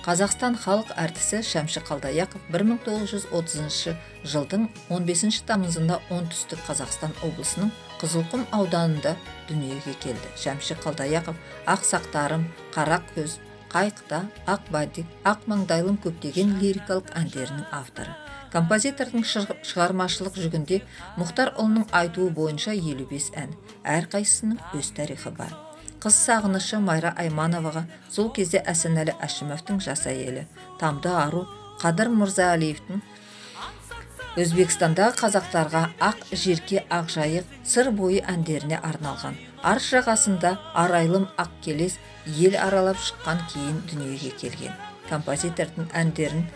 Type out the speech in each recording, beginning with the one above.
Қазақстан халық әртісі Шәмші Қалдаяқов 1930 жылдың 15 тамызында оңтүстік Қазақстан облысының Қызылқұм ауданында дүниеге келді. Шәмші Қалдаяқов Ақ сақтарым, Қара көз, Қайықта, Ақ бәдік, Ақ маңдайлым көптеген лирикалық әндерінің авторы. Композитордың шығармашылық жүгінде Мұхтарұлының айтуы бойынша 55 ән, әрқайсысының өз тарихы бар. Қыз сағынышы Майра Аймановаға сол кезде Әсенәлі Әшімовтің жас әйелі, Тамды ару Қадыр Мырзалиевтің Өзбекстандағы қазақтарға Ақ жерке, Ақ жайық, Сыр бойы әндеріне арналған. Арыс жағасында Арайлым ақ келес ел аралап шыққан кейін дүниеге келген. Композитордың әндерін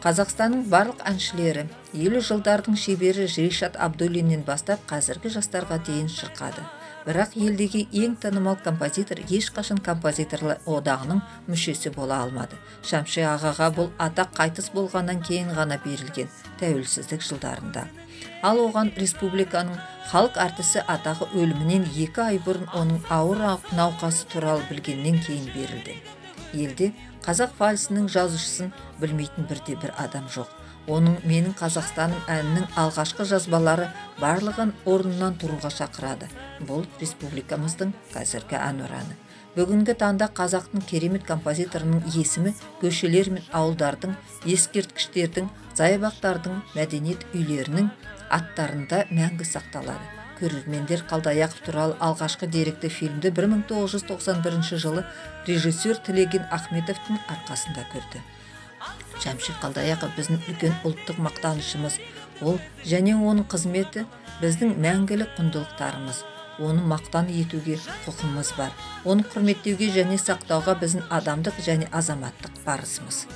Қазақстанның барлық әншілері 50 жылдардың шебері Ришат Абдуллиннен бастап қазіргі жастарға дейін шырқады. Бірақ елдегі ең танымал композитор ешқашан композиторлар одағының мүшесі бола алмады. Шәмші ағаға бұл атақ қайтыс болғаннан кейін ғана берілген тәуелсіздік жылдарында. Ал оған республиканың халық әртісі атағы өлімінен 2 ай бұрын оның ауыр науқасы туралы білгеннен кейін берілді. Елде қазақ вальсінің жазушысын білмейтін бірде-бір адам жоқ. Оның "Менің Қазақстаным" әнінің алғашқы жазбалары барлығын орнынан тұруға шақырады. Бұл республикамыздың қазіргі әнұраны. Бүгінгі таңда қазақтың керемет композиторының есімі көшелер мен ауылдардың, ескерткіштердің, саябақтардың, мәдениет үйлерінің аттарында мәңгі сақталады. Көрермендер Қалдаяқов туралы алғашқы деректі фильмді 1991 жылы режиссер Тілеген Ахметовтың арқасында көрді. Шәмші Қалдаяқов біздің үлкен ұлттық мақтанышымыз. Ол және оның қызметі біздің мәңгілік құндылықтарымыз. Оны мақтан етуге құқымыз бар. Оны құрметтеуге және сақтауға біздің адамдық және азаматтық парызымыз.